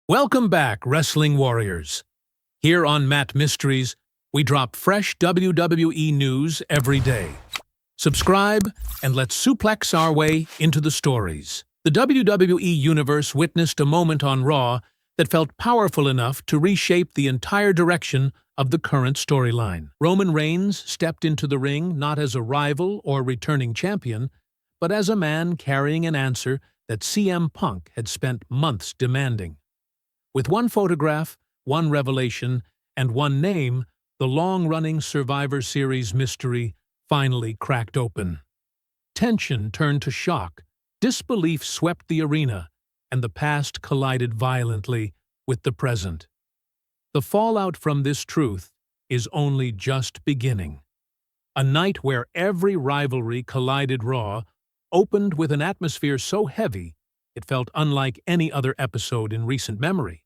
Welcome back, Wrestling Warriors. Here on Matt Mysteries, we drop fresh WWE news every day. Subscribe, and let's suplex our way into the stories. The WWE Universe witnessed a moment on Raw that felt powerful enough to reshape the entire direction of the current storyline. Roman Reigns stepped into the ring not as a rival or returning champion, but as a man carrying an answer that CM Punk had spent months demanding. With one photograph, one revelation, and one name, the long-running Survivor Series mystery finally cracked open. Tension turned to shock, disbelief swept the arena, and the past collided violently with the present. The fallout from this truth is only just beginning. A night where every rivalry collided Raw opened with an atmosphere so heavy it felt unlike any other episode in recent memory.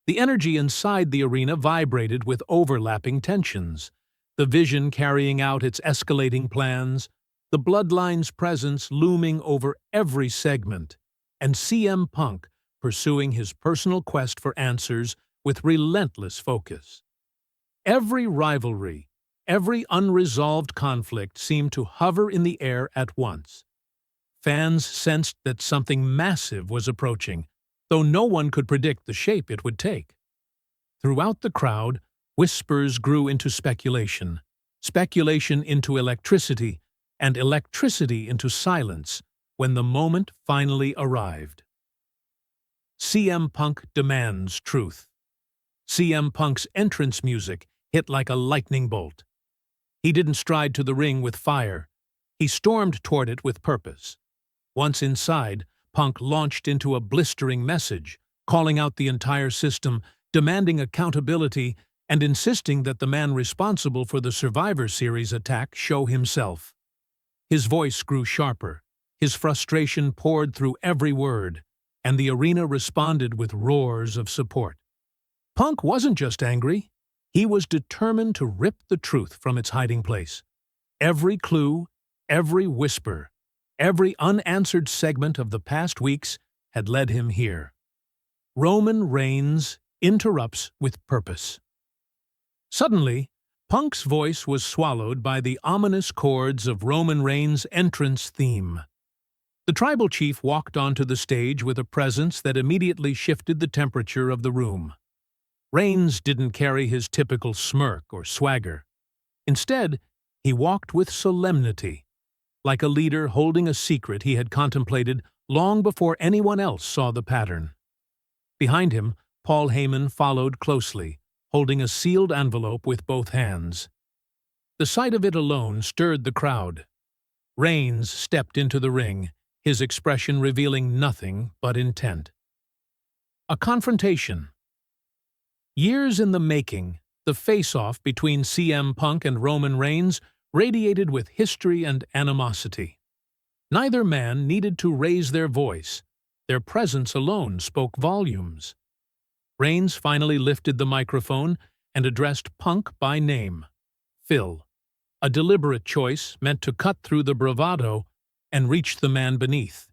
The energy inside the arena vibrated with overlapping tensions, the Vision carrying out its escalating plans, the Bloodline's presence looming over every segment, and CM Punk pursuing his personal quest for answers with relentless focus. Every rivalry, every unresolved conflict seemed to hover in the air at once. Fans sensed that something massive was approaching, though no one could predict the shape it would take. Throughout the crowd, whispers grew into speculation, speculation into electricity, and electricity into silence when the moment finally arrived. CM Punk demands truth. CM Punk's entrance music hit like a lightning bolt. He didn't stride to the ring with fire. He stormed toward it with purpose. Once inside, Punk launched into a blistering message, calling out the entire system, demanding accountability, and insisting that the man responsible for the Survivor Series attack show himself. His voice grew sharper, his frustration poured through every word, and the arena responded with roars of support. Punk wasn't just angry, he was determined to rip the truth from its hiding place. Every clue, every whisper, every unanswered segment of the past weeks had led him here. Roman Reigns interrupts with purpose. Suddenly, Punk's voice was swallowed by the ominous chords of Roman Reigns' entrance theme. The tribal chief walked onto the stage with a presence that immediately shifted the temperature of the room. Reigns didn't carry his typical smirk or swagger. Instead, he walked with solemnity, like a leader holding a secret he had contemplated long before anyone else saw the pattern. Behind him, Paul Heyman followed closely, holding a sealed envelope with both hands. The sight of it alone stirred the crowd. Reigns stepped into the ring, his expression revealing nothing but intent. A confrontation. Years in the making, the face-off between CM Punk and Roman Reigns radiated with history and animosity. Neither man needed to raise their voice. Their presence alone spoke volumes. Reigns finally lifted the microphone and addressed Punk by name, Phil, a deliberate choice meant to cut through the bravado and reach the man beneath.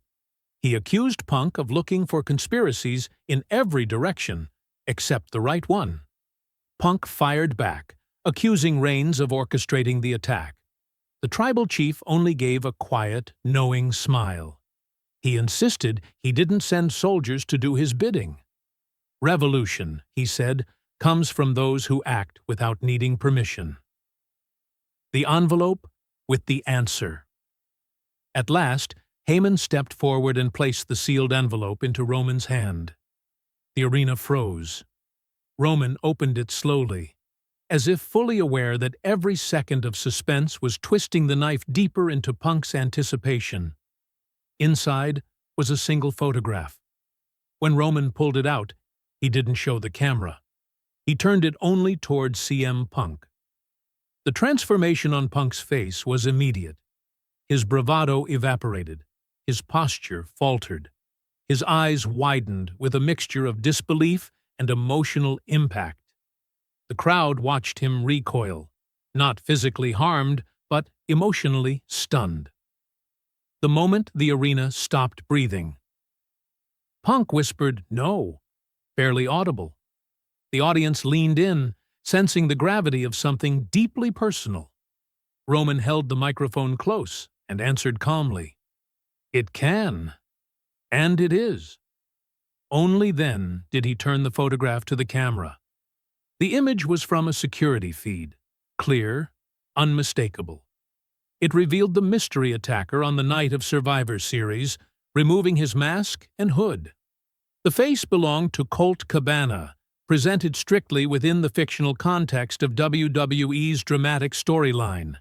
He accused Punk of looking for conspiracies in every direction, except the right one. Punk fired back, accusing Reigns of orchestrating the attack. The tribal chief only gave a quiet, knowing smile. He insisted he didn't send soldiers to do his bidding. Revolution, he said, comes from those who act without needing permission. The envelope with the answer. At last, Heyman stepped forward and placed the sealed envelope into Roman's hand. The arena froze. Roman opened it slowly, as if fully aware that every second of suspense was twisting the knife deeper into Punk's anticipation. Inside was a single photograph. When Roman pulled it out, he didn't show the camera. He turned it only toward CM Punk. The transformation on Punk's face was immediate. His bravado evaporated. His posture faltered. His eyes widened with a mixture of disbelief and emotional impact. The crowd watched him recoil, not physically harmed, but emotionally stunned. The moment the arena stopped breathing. Punk whispered, "No," barely audible. The audience leaned in, sensing the gravity of something deeply personal. Roman held the microphone close and answered calmly, "It can, and it is." Only then did he turn the photograph to the camera. The image was from a security feed, clear, unmistakable. It revealed the mystery attacker on the night of Survivor Series, removing his mask and hood. The face belonged to Colt Cabana, presented strictly within the fictional context of WWE's dramatic storyline.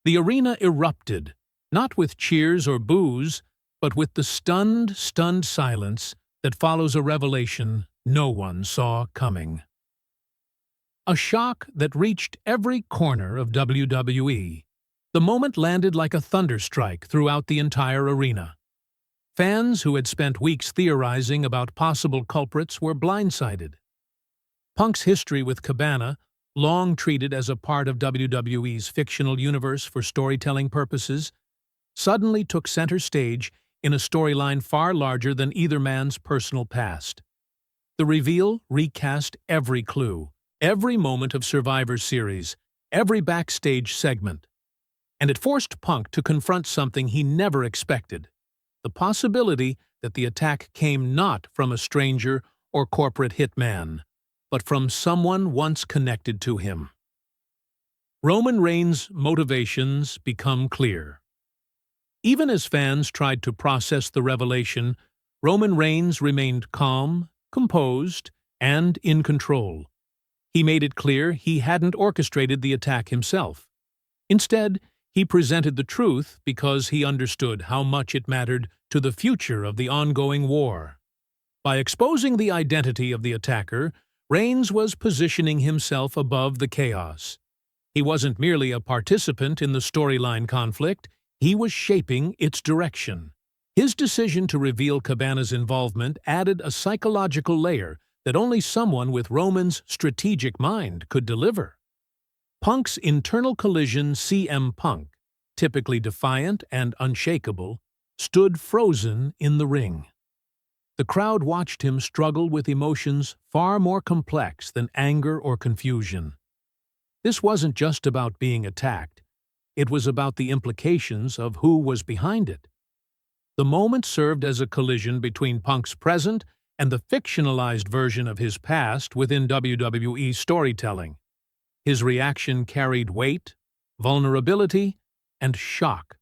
The arena erupted, not with cheers or boos, but with the stunned silence that follows a revelation no one saw coming. A shock that reached every corner of WWE. The moment landed like a thunderstrike throughout the entire arena. Fans who had spent weeks theorizing about possible culprits were blindsided. Punk's history with Cabana, long treated as a part of WWE's fictional universe for storytelling purposes, suddenly took center stage in a storyline far larger than either man's personal past. The reveal recast every clue, every moment of Survivor Series, every backstage segment. And it forced Punk to confront something he never expected: the possibility that the attack came not from a stranger or corporate hitman, but from someone once connected to him. Roman Reigns' motivations become clear. Even as fans tried to process the revelation, Roman Reigns remained calm, composed, and in control. He made it clear he hadn't orchestrated the attack himself. Instead, he presented the truth because he understood how much it mattered to the future of the ongoing war. By exposing the identity of the attacker, Reigns was positioning himself above the chaos. He wasn't merely a participant in the storyline conflict, he was shaping its direction. His decision to reveal Cabana's involvement added a psychological layer that only someone with Roman's strategic mind could deliver. Punk's internal collision, CM Punk, typically defiant and unshakable, stood frozen in the ring. The crowd watched him struggle with emotions far more complex than anger or confusion. This wasn't just about being attacked. It was about the implications of who was behind it. The moment served as a collision between Punk's present and the fictionalized version of his past within WWE storytelling. His reaction carried weight, vulnerability, and shock.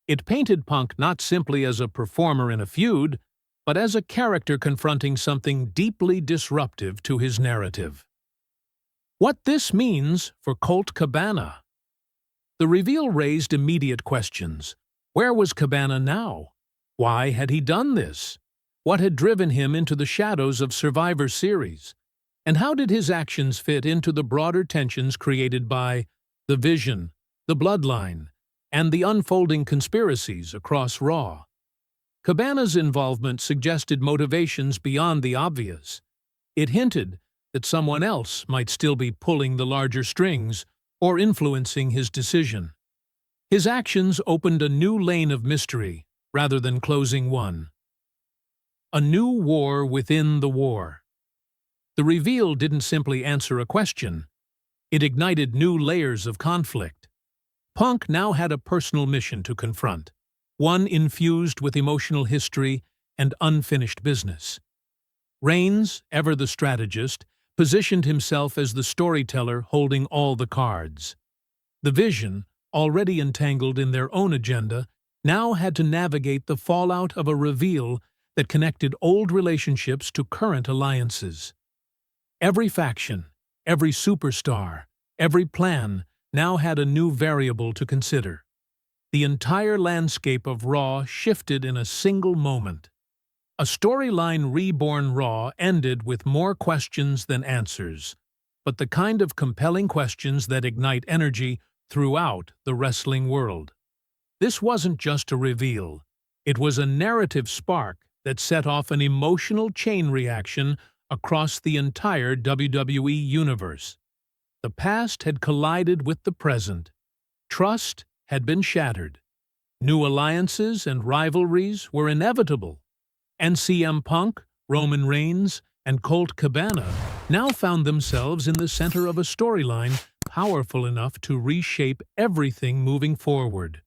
It painted Punk not simply as a performer in a feud, but as a character confronting something deeply disruptive to his narrative. What this means for Colt Cabana? The reveal raised immediate questions. Where was Cabana now? Why had he done this? What had driven him into the shadows of Survivor Series? And how did his actions fit into the broader tensions created by the Vision, the Bloodline, and the unfolding conspiracies across Raw? Cabana's involvement suggested motivations beyond the obvious. It hinted that someone else might still be pulling the larger strings or influencing his decision. His actions opened a new lane of mystery rather than closing one. A new war within the war. The reveal didn't simply answer a question. It ignited new layers of conflict. Punk now had a personal mission to confront, one infused with emotional history and unfinished business. Reigns, ever the strategist, positioned himself as the storyteller holding all the cards. The Vision, already entangled in their own agenda, now had to navigate the fallout of a reveal that connected old relationships to current alliances. Every faction, every superstar, every plan now had a new variable to consider. The entire landscape of Raw shifted in a single moment. A storyline reborn Raw ended with more questions than answers, but the kind of compelling questions that ignite energy throughout the wrestling world. This wasn't just a reveal. It was a narrative spark that set off an emotional chain reaction across the entire WWE universe. The past had collided with the present. Trust had been shattered. New alliances and rivalries were inevitable. And CM Punk, Roman Reigns, and Colt Cabana now found themselves in the center of a storyline powerful enough to reshape everything moving forward.